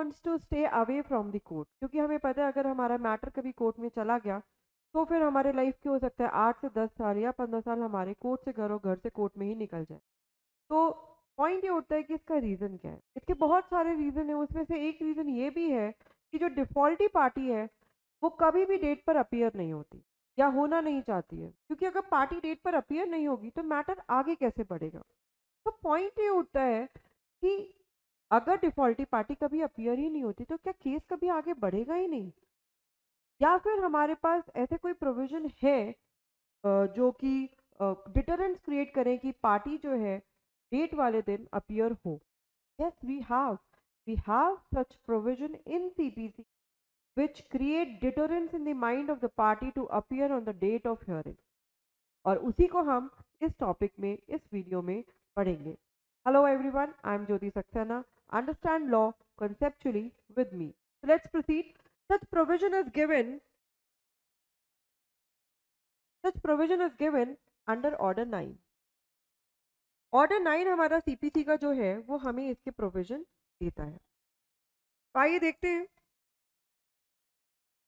Wants to stay away from the court, क्योंकि हमें पता है अगर हमारा मैटर कभी कोर्ट में चला गया तो फिर हमारे लाइफ के हो सकता है 8 से 10 साल या 15 साल हमारे कोर्ट से घर और घर से कोर्ट में ही निकल जाए। तो पॉइंट ये उठता है कि इसका रीज़न क्या है। इसके बहुत सारे रीज़न है, उसमें से एक रीज़न ये भी है कि जो डिफ़ॉल्टी पार्टी है वो कभी भी डेट पर अपीयर नहीं होती या होना नहीं चाहती है, क्योंकि अगर पार्टी डेट पर अपीयर नहीं होगी तो मैटर आगे कैसे बढ़ेगा। तो पॉइंट ये उठता है कि अगर डिफ़ॉल्टी पार्टी कभी अपीयर ही नहीं होती तो क्या केस कभी आगे बढ़ेगा ही नहीं, या फिर हमारे पास ऐसे कोई प्रोविजन है जो कि डिटरेंस क्रिएट करें कि पार्टी जो है डेट वाले दिन अपीयर हो। Yes, we have such provision in CPC which create deterrence in the mind of the party to appear on the date of hearing, और उसी को हम इस टॉपिक में इस वीडियो में पढ़ेंगे। Hello everyone, I am Jyoti Saxena. Understand law conceptually with me. So let's proceed. Such provision is given such provision is given under Order 9. Order 9 हमारा सीपीसी का जो है वो हमें इसके प्रोविजन देता है। तो आइए देखते हैं।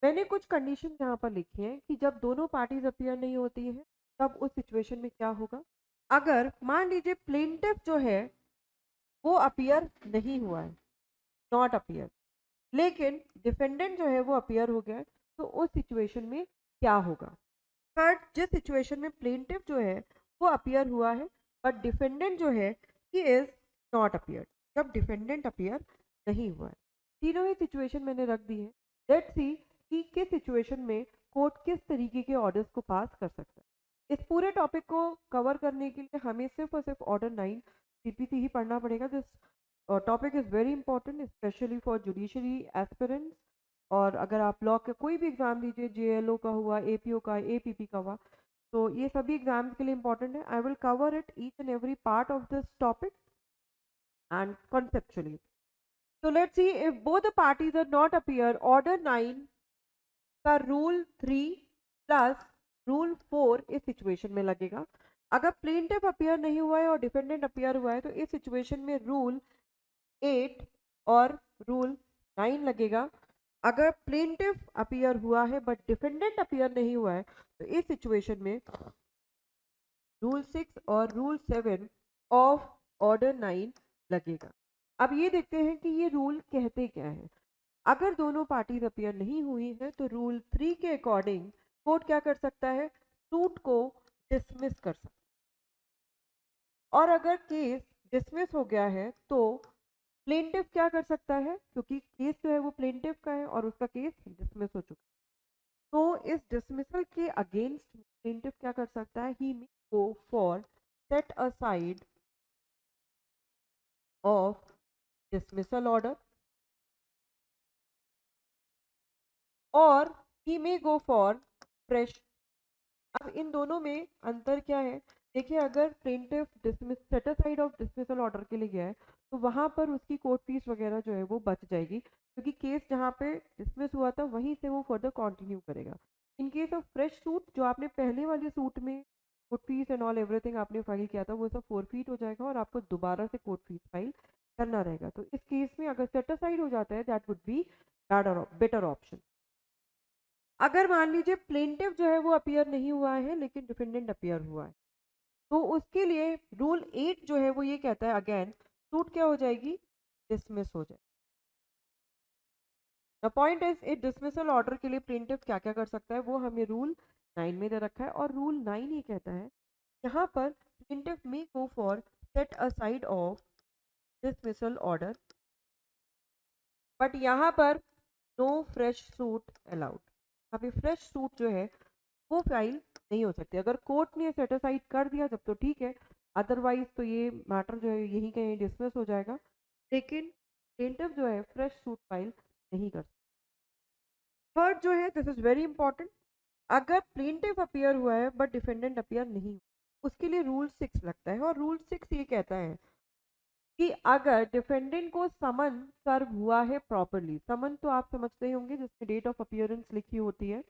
मैंने कुछ कंडीशन यहाँ पर लिखी हैं कि जब दोनों पार्टीज अपीयर नहीं होती हैं तब उस सिचुएशन में क्या होगा। अगर मान लीजिए प्लेंटिफ जो है वो अपीयर नहीं हुआ है, नॉट अपीयर, लेकिन डिफेंडेंट जो है वो अपीयर हो गया है, तो उस सिचुएशन में क्या होगा। थर्ड, जिस सिचुएशन में प्लेंटिफ जो है वो अपीयर हुआ है बट डिफेंडेंट जो है ही इज नॉट अपीयर, जब डिफेंडेंट अपीयर नहीं हुआ है। तीनों ही सिचुएशन मैंने रख दी है। लेट्स सी कि किस सिचुएशन में कोर्ट किस तरीके के ऑर्डर्स को पास कर सकता है। इस पूरे टॉपिक को कवर करने के लिए हमें सिर्फ और सिर्फ ऑर्डर 9 सीपीसी ही पढ़ना पड़ेगा। This topic is very important specially for judiciary aspirants. और अगर आप लॉ का कोई भी एग्जाम दीजिए, जेएलओ का हुआ, एपीओ का, एपीपी का हुआ, तो ये सभी एग्जाम्स के लिए इंपॉर्टेंट है। I will cover it each and every part of this topic and conceptually. So let's see, if both the parties are not appear, order 9 का रूल 3 प्लस रूल 4 इस सिचुएशन में लगेगा। अगर प्लेंटिफ अपीयर नहीं हुआ है और डिफेंडेंट अपीयर हुआ है तो इस सिचुएशन में रूल 8 और रूल 9 लगेगा। अगर प्लेंटिफ अपीयर हुआ है बट डिफेंडेंट अपीयर नहीं हुआ है तो इस सिचुएशन में रूल 6 और रूल 7 ऑफ ऑर्डर 9 लगेगा। अब ये देखते हैं कि ये रूल कहते क्या है। अगर दोनों पार्टीज अपीयर नहीं हुई है तो रूल 3 के अकॉर्डिंग कोर्ट क्या कर सकता है, सूट को डिसमिस कर सकता है। और अगर केस डिसमिस हो गया है तो प्लेंटिफ क्या कर सकता है, क्योंकि केस जो है वो प्लेंटिफ का है और उसका केस डिसमिस हो चुका है, तो इस डिसमिसल के अगेंस्ट प्लेंटिफ क्या कर सकता है, he may go for set aside of dismissal order और he may go for fresh. अब इन दोनों में अंतर क्या है, देखिए अगर plaintiff dismiss set aside of dismissal order के लिए गया है तो वहाँ पर उसकी कोर्ट फीस वगैरह जो है वो बच जाएगी, क्योंकि केस जहाँ पे डिसमिस हुआ था वहीं से वो फर्दर कंटिन्यू करेगा। In case of fresh suit, जो आपने पहले वाले सूट में court fees and all everything आपने फाइल किया था वो सब फोरफीट हो जाएगा और आपको दोबारा से कोर्ट फीस फाइल करना रहेगा। तो इस केस में अगर सेट असाइड हो जाता है that would be better option. अगर मान लीजिए प्लेंटिफ जो है वो अपीयर नहीं हुआ है लेकिन डिफेंडेंट अपीयर हुआ है तो उसके लिए रूल 8 जो है वो ये कहता है अगेन सूट क्या हो जाएगी, डिसमिस हो जाए। The point is it dismissal order के लिए प्लेंटिफ क्या क्या कर सकता है वो हमें रूल 9 में दे रखा है और रूल 9 ये कहता है यहाँ पर plaintiff may go for set aside of dismissal order, but यहाँ पर नो फ्रेश सूट अलाउड। अभी फ्रेश सूट जो है वो फाइल नहीं हो सकती। अगर कोर्ट ने सेटिसाइड कर दिया जब तो ठीक है, अदरवाइज तो ये मैटर जो है यहीं कहीं डिसमिस हो जाएगा, लेकिन प्लेंटिफ जो है फ्रेश सूट फाइल नहीं कर सकता। थर्ड जो है, दिस इज वेरी इंपॉर्टेंट, अगर प्लेंटिफ अपीयर हुआ है बट डिफेंडेंट अपीयर नहीं हुआ उसके लिए रूल 6 लगता है और रूल 6 ये कहता है कि अगर डिफेंडेंट को समन सर्व हुआ है प्रॉपरली, समन तो आप समझते ही होंगे जिसमें डेट ऑफ अपीयरेंस लिखी होती है,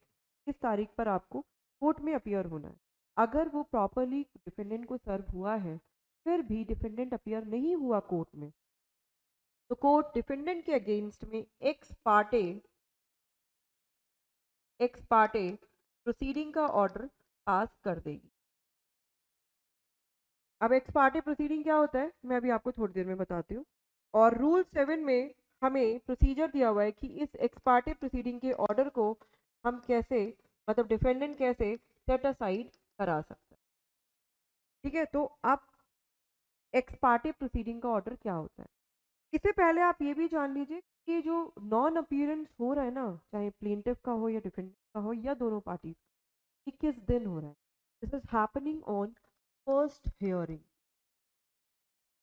इस तारीख पर आपको कोर्ट में अपीयर होना है। अगर वो प्रॉपरली डिफेंडेंट को सर्व हुआ है फिर भी डिफेंडेंट अपीयर नहीं हुआ कोर्ट में तो कोर्ट डिफेंडेंट के अगेंस्ट में एक्स पार्टे प्रोसीडिंग का ऑर्डर पास कर देगी। अब एक्स पार्टी प्रोसीडिंग क्या होता है मैं अभी आपको थोड़ी देर में बताती हूँ। और रूल 7 में हमें प्रोसीजर दिया हुआ है कि इस एक्स पार्टी प्रोसीडिंग के ऑर्डर को हम कैसे, मतलब डिफेंडेंट कैसे सेट असाइड करा सकता है। ठीक है, तो अब एक्स पार्टी प्रोसीडिंग का ऑर्डर क्या होता है, इससे पहले आप ये भी जान लीजिए कि जो नॉन अपीयरेंस हो रहा है ना, चाहे प्लेंटिफ का हो या डिफेंडेंट का हो या दोनों पार्टी, ये किस दिन हो रहा है। This is happening on first hearing.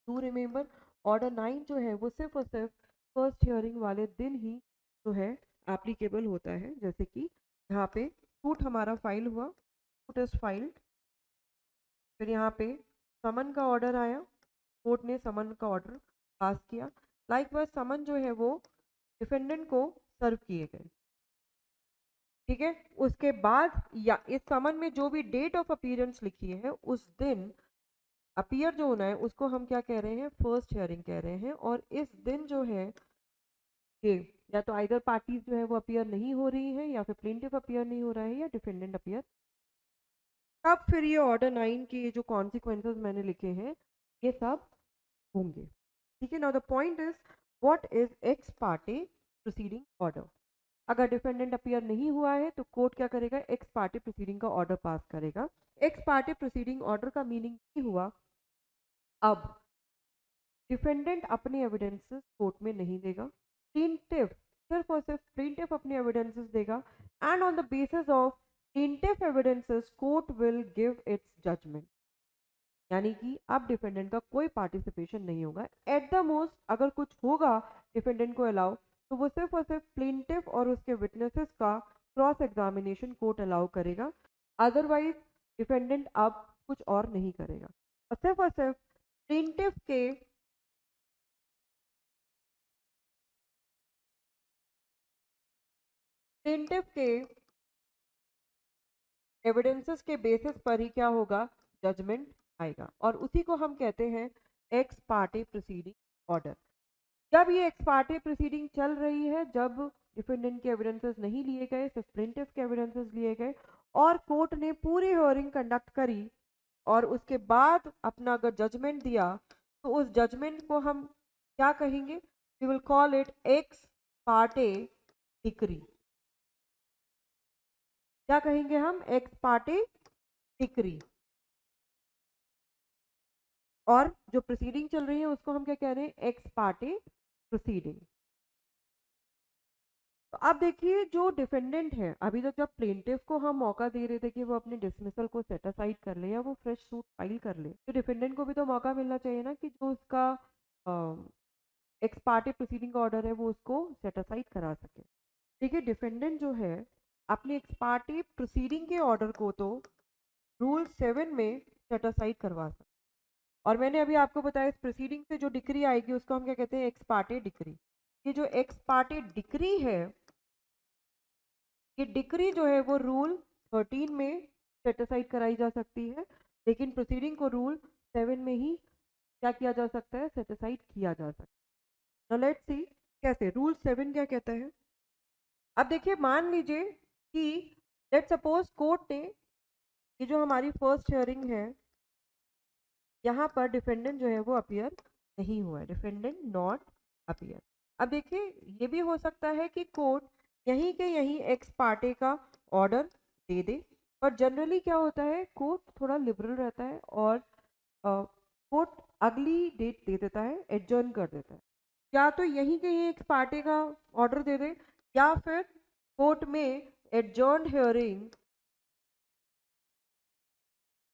To remember, order 9 जो है वो सिर्फ और सिर्फ फर्स्ट हियरिंग वाले दिन ही जो है एप्लीकेबल होता है। जैसे कि यहाँ पे सूट हमारा फाइल हुआ, सूट इज फाइल्ड, फिर यहाँ पे समन का ऑर्डर आया, कोर्ट ने समन का ऑर्डर पास किया। लाइकवाइज समन जो है वो डिफेंडेंट को सर्व किए गए। ठीक है, उसके बाद या इस समन में जो भी डेट ऑफ अपीयरेंस लिखी है उस दिन अपीयर जो होना है उसको हम क्या कह रहे हैं, फर्स्ट हियरिंग कह रहे हैं। और इस दिन जो है ये या तो आइदर पार्टीज जो है वो अपीयर नहीं हो रही है, या फिर प्लेंटिफ अपीयर नहीं हो रहा है, या डिफेंडेंट अपीयर, तब फिर ये ऑर्डर 9 के जो कॉन्सिक्वेंसेज मैंने लिखे हैं ये सब होंगे। ठीक है, now the point is what is x party proceeding order. अगर डिफेंडेंट अपीयर नहीं हुआ है तो कोर्ट क्या करेगा, एक्स पार्टी प्रोसीडिंग का ऑर्डर पास करेगा। एक्स पार्टी प्रोसीडिंग ऑर्डर का मीनिंग ये हुआ, अब डिफेंडेंट अपने एविडेंसेस कोर्ट में नहीं देगा, प्लेंटिफ सिर्फ और सिर्फ प्लेंटिफ अपने एविडेंसेस देगा, and on the basis of plaintiff evidences court will give its judgment. यानी कि अब डिफेंडेंट का कोई पार्टिसिपेशन नहीं होगा। एट द मोस्ट अगर कुछ होगा डिफेंडेंट को अलाउ, तो वो सिर्फ और सिर्फ प्लेंटिफ और उसके विटनेसेस का क्रॉस एग्जामिनेशन कोर्ट अलाउ करेगा। अदरवाइज डिफेंडेंट अब कुछ और नहीं करेगा, और सिर्फ प्लेंटिफ के प्लेंटिफ के एविडेंसेस के बेसिस पर ही क्या होगा, जजमेंट आएगा। और उसी को हम कहते हैं एक्स पार्टी प्रोसीडिंग ऑर्डर। जब ये एक्स पार्टी प्रोसीडिंग चल रही है, जब डिफेंडेंट के एविडेंसेस नहीं लिए गए, सिर्फ प्लेंटिफ के एविडेंसेस लिए गए, और कोर्ट ने पूरी हियरिंग कंडक्ट करी और उसके बाद अपना अगर जजमेंट दिया, तो उस जजमेंट को हम क्या कहेंगे, we will call it ex parte decree. क्या कहेंगे हम, एक्स पार्टे डिक्री। और जो प्रोसीडिंग चल रही है उसको हम क्या कह रहे हैं, एक्स पार्टे प्रोसीडिंग। तो अब देखिए जो डिफेंडेंट है, अभी तक जब प्लेंटिफ को हम मौका दे रहे थे कि वो अपने डिसमिसल को सेट असाइड कर ले या वो फ्रेश सूट फाइल कर ले, तो डिफेंडेंट को भी तो मौका मिलना चाहिए ना कि जो उसका एक्स पार्टी प्रोसीडिंग का ऑर्डर है वो उसको सेट असाइड करा सके। देखिए डिफेंडेंट जो है अपनी एक्स पार्टी प्रोसीडिंग के ऑर्डर को तो रूल 7 में सेट असाइड करवा सकते। और मैंने अभी आपको बताया इस प्रोसीडिंग से जो डिक्री आएगी उसको हम क्या कहते हैं, एक्स पार्टी डिक्री। ये जो एक्स पार्टी डिक्री है, ये डिक्री जो है वो रूल 13 में सेट असाइड कराई जा सकती है, लेकिन प्रोसीडिंग को रूल 7 में ही क्या किया जा सकता है, सेट असाइड किया जा सकता है। लेट्स सी कैसे, रूल 7 क्या कहता है। अब देखिए मान लीजिए कि लेट सपोज कोर्ट ने, ये जो हमारी फर्स्ट हियरिंग है, यहाँ पर डिफेंडेंट जो है वो अपीयर नहीं हुआ है, डिफेंडेंट नॉट अपीयर। अब देखिए ये भी हो सकता है कि कोर्ट यहीं के यहीं एक्स पार्टी का ऑर्डर दे दे, पर जनरली क्या होता है, कोर्ट थोड़ा लिबरल रहता है और कोर्ट अगली डेट दे देता है, एडजर्न कर देता है। या तो यहीं के यहीं एक्स पार्टी का ऑर्डर दे दे, या फिर कोर्ट में एडजर्न हियरिंग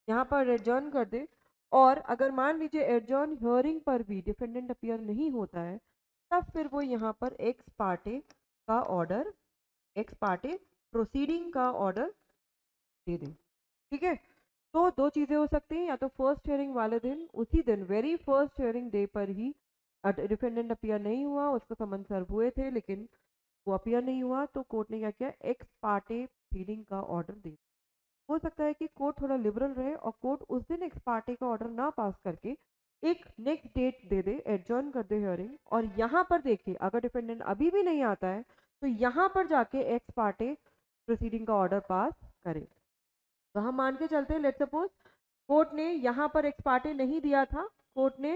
यहाँ पर एडजर्न कर दे। और अगर मान लीजिए एडजर्न हियरिंग पर भी डिफेंडेंट अपीयर नहीं होता है, तब फिर वो यहाँ पर एक्स पार्टे का ऑर्डर, एक्स पार्टे प्रोसीडिंग का ऑर्डर दे दे। ठीक है, तो दो चीज़ें हो सकती हैं, या तो फर्स्ट हियरिंग वाले दिन, उसी दिन वेरी फर्स्ट हियरिंग डे पर ही डिफेंडेंट अपीयर नहीं हुआ, उसको समन सर्व हुए थे लेकिन वो अपीयर नहीं हुआ, तो कोर्ट ने क्या किया, एक्स पार्टे प्रोसीडिंग का ऑर्डर दे। हो सकता है कि कोर्ट थोड़ा लिबरल रहे और कोर्ट उस दिन एक्स पार्टी का ऑर्डर ना पास करके एक नेक्स्ट डेट दे दे, एडजर्न कर दे हियरिंग, और यहाँ पर देखिए अगर डिफेंडेंट अभी भी नहीं आता है तो यहाँ पर जाके एक्स पार्टे प्रोसीडिंग का ऑर्डर पास करे। तो हम मान के चलते हैं, लेट्स सपोज कोर्ट ने यहाँ पर एक्स पार्टे नहीं दिया था, कोर्ट ने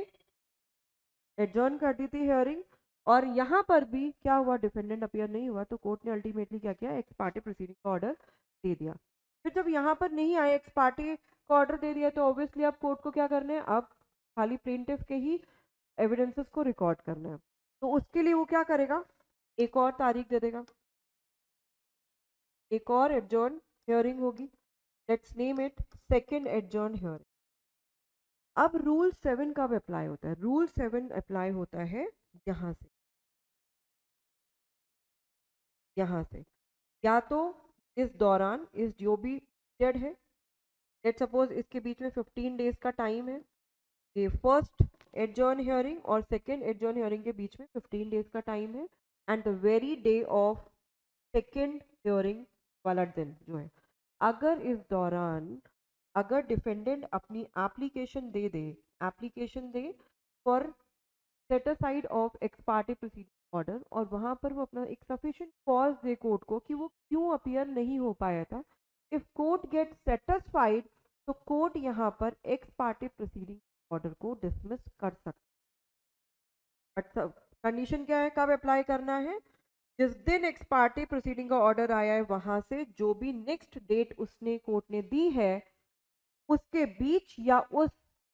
एडजर्न कर दी थी हियरिंग, और यहाँ पर भी क्या हुआ, डिफेंडेंट अपीयर नहीं हुआ, तो कोर्ट ने अल्टीमेटली क्या किया, एक्स पार्टी प्रोसीडिंग का ऑर्डर दे दिया। फिर जब यहाँ पर नहीं आए, एक्स पार्टी का ऑर्डर दे दिया, तो ऑब्वियसली अब कोर्ट को क्या करना है, अब खाली प्लेंटिफ के ही एविडेंसेस को रिकॉर्ड करना है। तो उसके लिए वो क्या करेगा, एक और तारीख दे देगा, एक और एडजर्न हियरिंग होगी, let's name it second adjourn hearing. अब रूल 7 कब अप्लाई होता है, रूल 7 अप्लाई होता है यहाँ से, यहाँ से, या तो इस दौरान, इस जो भी पीरियड है, लेट सपोज इसके बीच में 15 डेज का टाइम है, ये फर्स्ट एडजर्न हियरिंग और सेकेंड एडजर्न हियरिंग के बीच में 15 डेज का टाइम है, and the very day of second hearing वाला दिन जो है, अगर इस दौरान अगर डिफेंडेंट अपनी application they for set aside of x party proceeding order, और वहां पर वो अपना एक सफिशिएंट कॉज दे कोर्ट को कि वो क्यों अपीयर नहीं हो पाया था, इफ कोर्ट गेट सेटिस्फाइड, तो कोर्ट यहाँ पर एक्स पार्टी प्रोसीडिंग ऑर्डर को डिसमिस कर सकता है। बट कंडीशन क्या है, कब अप्लाई करना है, जिस दिन एक्स पार्टी प्रोसीडिंग का ऑर्डर आया है वहां से जो भी नेक्स्ट डेट उसने कोर्ट ने दी है उसके बीच या उस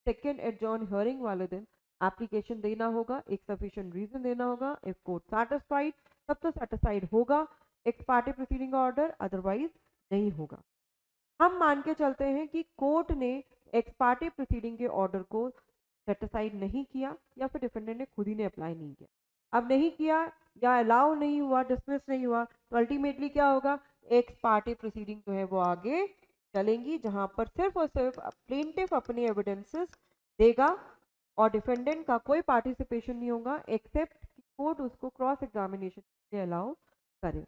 सेकेंड एडजॉर्न हियरिंग वाले दिन एप्लीकेशन देना होगा, एक सफिशिएंट रीजन देना होगा, इफ कोर्ट सैटिस्फाइड तब तो सेटिस्फाइड होगा एक्स पार्टी प्रोसीडिंग का ऑर्डर, अदरवाइज नहीं होगा। हम मान के चलते हैं कि कोर्ट ने एक्स पार्टी प्रोसीडिंग के ऑर्डर को सेटिस्फाइड नहीं किया, या फिर डिफेंडेंट ने खुद ही ने अप्लाई नहीं किया, अब नहीं किया या अलाउ नहीं हुआ, डिसमिस नहीं हुआ, तो अल्टीमेटली क्या होगा, एक्स पार्टी प्रोसीडिंग जो है वो आगे चलेंगी, जहां पर सिर्फ और सिर्फ प्लेंटिफ अपने एविडेंसेस देगा और डिफेंडेंट का कोई पार्टिसिपेशन नहीं होगा, एक्सेप्ट कोर्ट उसको क्रॉस एग्जामिनेशन के लिए अलाउ करे।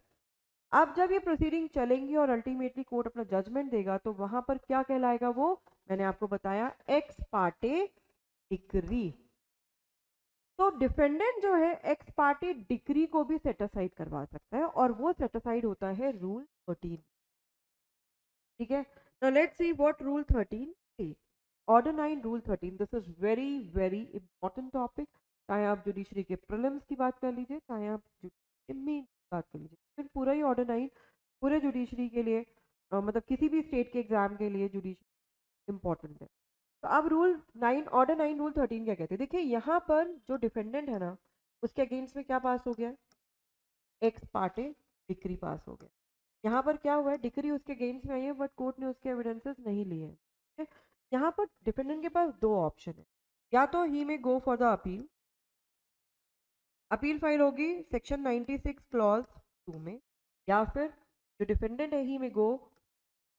अब जब ये प्रोसीडिंग चलेंगी और अल्टीमेटली कोर्ट अपना जजमेंट देगा, तो वहां पर क्या कहलाएगा, वो मैंने आपको बताया एक्स पार्टे डिक्री। तो डिफेंडेंट जो है एक्स पार्टी डिक्री को भी सेटिसाइड करवा सकता है, और वो सेटिसाइड होता है रूल 13। ठीक है, now let's see what rule 13 says. Order 9 rule 13, this is very very important topic, चाहे आप जुडिशरी के प्रीलिम्स की बात कर लीजिए, चाहे आप मेन की बात कर लीजिए, फिर पूरा ही ऑर्डर 9 पूरे जुडिशरी के लिए मतलब किसी भी स्टेट के एग्जाम के लिए जुडिशरी इंपॉर्टेंट है। तो अब रूल 9 ऑर्डर 9 रूल 13 क्या कहते हैं, देखिए यहाँ पर जो डिफेंडेंट है ना उसके अगेंस्ट में क्या पास हो गया, एक्स पार्टे डिक्री पास हो गया। यहाँ पर क्या हुआ है, डिक्री उसके अगेंस्ट में आई है बट कोर्ट ने उसके एविडेंसेस नहीं लिए हैं, ठीक है? यहाँ पर डिफेंडेंट के पास दो ऑप्शन है, या तो ही में go for the appeal, appeal file होगी सेक्शन 96 क्लॉज 2 में, या फिर जो डिफेंडेंट है ही में go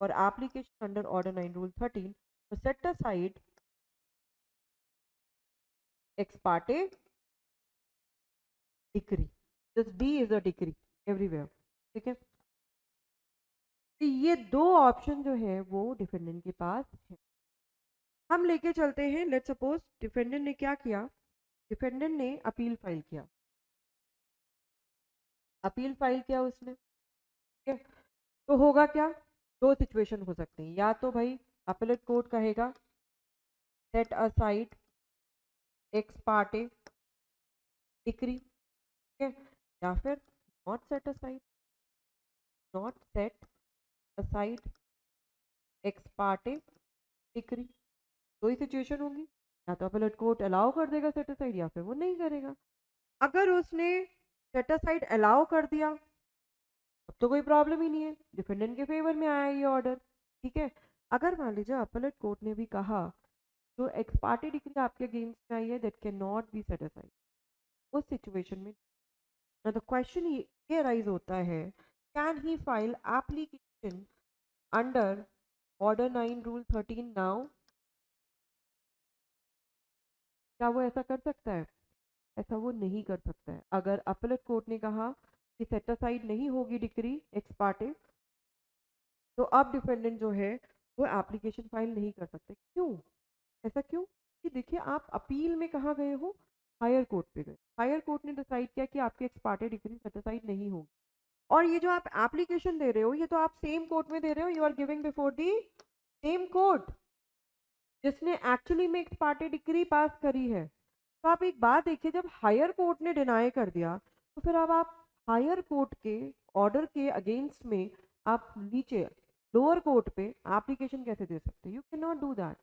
for application under order 9 rule 13 to set aside ex parte decree. This D is a decree everywhere. ठीक है, तो ये दो ऑप्शन जो है वो डिफेंडेंट के पास है। हम लेके चलते हैं, लेट्स सपोज डिफेंडेंट ने क्या किया, डिफेंडेंट ने अपील फाइल किया, अपील फाइल किया उसने, ठीक है, तो होगा क्या, दो सिचुएशन हो सकते हैं, या तो भाई अपीलेट कोर्ट कहेगा set aside x parte decree, ठीक है, या फिर not set aside, not set aside x parte decree, दो ही सिचुएशन होंगी, या तो अपीलेट कोर्ट अलाउ कर देगा सेट असाइड या फिर वो नहीं करेगा। अगर उसने सेट असाइड अलाउ कर दिया अब तो कोई प्रॉब्लम ही नहीं है, डिफेंडेंट के फेवर में आया ये ऑर्डर, ठीक है। अगर मान लीजिए अपीलेट कोर्ट ने भी कहा जो एक्स पार्टी डिग्री आपके अगेंस्ट में आई है that can not be set aside, उस सिचुएशन में द क्वेश्चन ये राइज होता है, can he file application under order 9 rule 13 now, क्या वो ऐसा कर सकता है, ऐसा वो नहीं कर सकता है। अगर अपीलेट कोर्ट ने कहा कि सेट असाइड नहीं होगी डिक्री एक्स पार्टे, तो अब डिफेंडेंट जो है वो एप्लीकेशन फाइल नहीं कर सकते, क्यों, ऐसा क्यों, कि देखिए आप अपील में कहाँ गए हो, हायर कोर्ट पे गए, हायर कोर्ट ने डिसाइड किया कि आपकी एक्स पार्टी डिक्री सेटिस्फाइड नहीं होगी, और ये जो आप एप्लीकेशन दे रहे हो ये तो आप सेम कोर्ट में दे रहे हो, you are giving before the same court जिसने एक्चुअली में एक्स पार्टी डिक्री पास करी है। तो आप एक बात देखिए, जब हायर कोर्ट ने डिनाई कर दिया तो फिर अब आप हायर कोर्ट के ऑर्डर के अगेंस्ट में आप नीचे लोअर कोर्ट पे एप्लीकेशन कैसे दे सकते हो, you can not do that.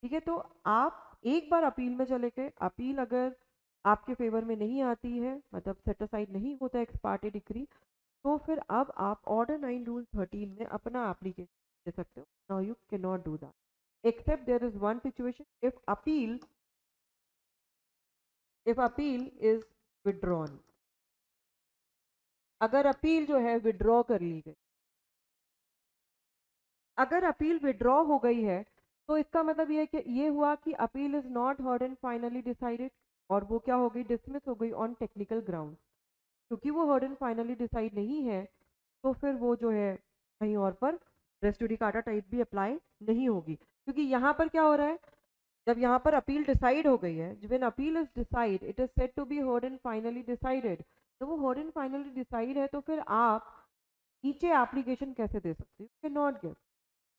ठीक है, तो आप एक बार अपील में चले गए, अपील अगर आपके फेवर में नहीं आती है, मतलब सेटिस्फाइड नहीं होता एक्स पार्टी डिक्री, तो फिर अब आप ऑर्डर 9 रूल 13 में अपना एप्लीकेशन दे सकते हो। Now you can not do that except there is one situation, if appeal is withdrawn, अगर अपील जो है विड्रॉ कर ली गई, अगर अपील विड्रॉ हो गई है तो इसका मतलब ये है कि ये हुआ कि appeal is not heard and finally decided, और वो क्या हो गई, डिसमिस हो गई ऑन टेक्निकल ग्राउंड। क्योंकि वो हर्ड एंड फाइनली डिसाइड नहीं है तो फिर वो जो है कहीं और पर रेस जुडिकाटा टाइप भी अप्लाई नहीं होगी, क्योंकि यहाँ पर क्या हो रहा है, जब यहाँ पर अपील डिसाइड हो गई है, when appeal is decide it is said to be heard and finally decided, तो वो हर्ड एंड फाइनली डिसाइड है तो फिर आप नीचे एप्लीकेशन कैसे दे सकते हो, कैन नॉट गिव।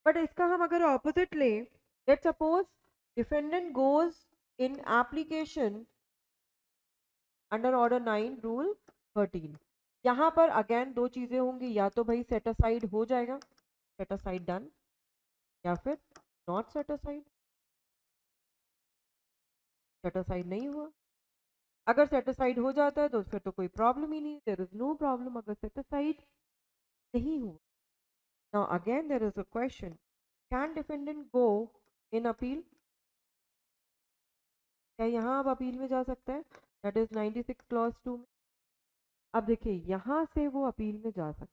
बट इसका हम अगर ऑपोजिट लें, let suppose defendant goes in application under order 9 rule 13, यहाँ पर अगेन दो चीजें होंगी, या तो भाई सेट असाइड हो जाएगा, सेट असाइड डन, या फिर not set aside, set aside नहीं हुआ। अगर सेट असाइड हो जाता है तो फिर तो कोई प्रॉब्लम ही नहीं, देयर इज नो प्रॉब्लम। अगर सेट असाइड नहीं हुआ, now again there is a question, can defendant go in appeal, क्या यहाँ अब अपील में जा सकता है, दैट इज 96 क्लॉज 2 में। अब देखिए यहाँ से वो अपील में जा सकता है,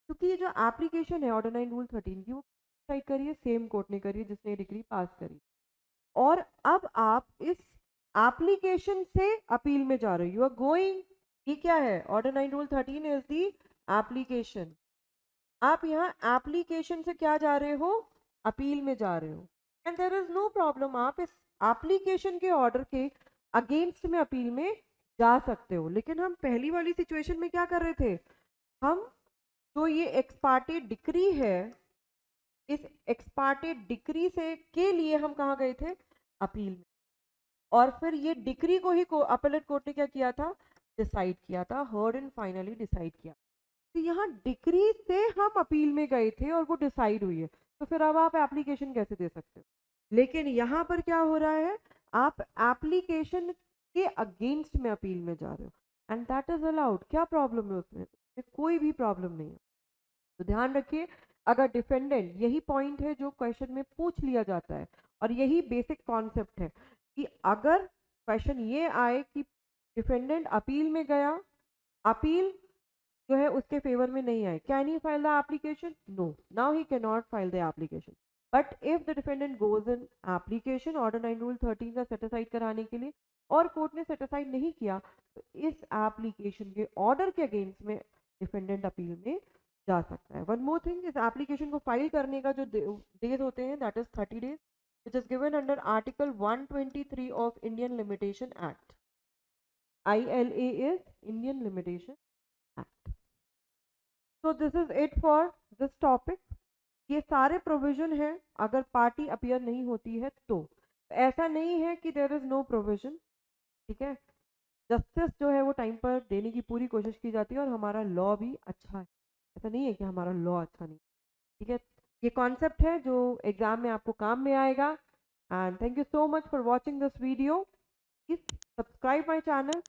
क्योंकि ये जो एप्लीकेशन है ऑर्डर 9 रूल 13 की, वो डिसाइड करी है सेम कोर्ट ने करी है जिसने डिग्री पास करी, और अब आप इस एप्लीकेशन से अपील में जा रहे हो, यू आर गोइंग, ये क्या है, order 9 rule 13 is the application, आप यहाँ एप्लीकेशन से क्या जा रहे हो, अपील में जा रहे हो, and there is no problem, आप इस एप्लीकेशन के ऑर्डर के अगेंस्ट में अपील में जा सकते हो। लेकिन हम पहली वाली सिचुएशन में क्या कर रहे थे, हम जो ये एक्स पार्टी डिक्री है, इस एक्स पार्टी डिक्री से के लिए हम कहाँ गए थे, अपील में, और फिर ये डिक्री को ही अपीलेट कोर्ट ने क्या किया था, डिसाइड किया था, हर्ड एंड फाइनली डिसाइड किया। तो यहाँ डिक्री से हम अपील में गए थे और वो डिसाइड हुई है, तो फिर अब आप एप्लीकेशन कैसे दे सकते हो। लेकिन यहाँ पर क्या हो रहा है, आप एप्लीकेशन के अगेंस्ट में अपील में जा रहे हो, एंड दैट इज अलाउड। क्या प्रॉब्लम है उसमें, कोई भी प्रॉब्लम नहीं है। तो ध्यान रखिए, अगर डिफेंडेंट, यही पॉइंट है जो क्वेश्चन में पूछ लिया जाता है, और यही बेसिक कॉन्सेप्ट है कि अगर क्वेश्चन ये आए कि डिफेंडेंट अपील में गया, अपील जो है उसके फेवर में नहीं आए, can he file the application, no, now he can not file the application. But if the defendant goes in application order 9 rule 13 का सेटिस्फाइड कराने के लिए, और कोर्ट ने सेटिस्फाइड नहीं किया, तो इस एप्लीकेशन के ऑर्डर के अगेंस्ट में डिफेंडेंट अपील में जा सकता है। वन मोर थिंग, इस एप्लीकेशन को फाइल करने का जो डेज होते हैं, that is 30 days, which is given under article 123 of Indian limitation act, ILA is Indian limitation act. So this is it for this topic. ये सारे प्रोविजन हैं अगर पार्टी अपीयर नहीं होती है तो, ऐसा नहीं है कि देयर इज नो प्रोविजन। ठीक है, जस्टिस जो है वो टाइम पर देने की पूरी कोशिश की जाती है, और हमारा लॉ भी अच्छा है, ऐसा नहीं है कि हमारा लॉ अच्छा नहीं। ठीक है, ये कॉन्सेप्ट है जो एग्जाम में आपको काम में आएगा। And thank you so much for watching this video. Please subscribe my channel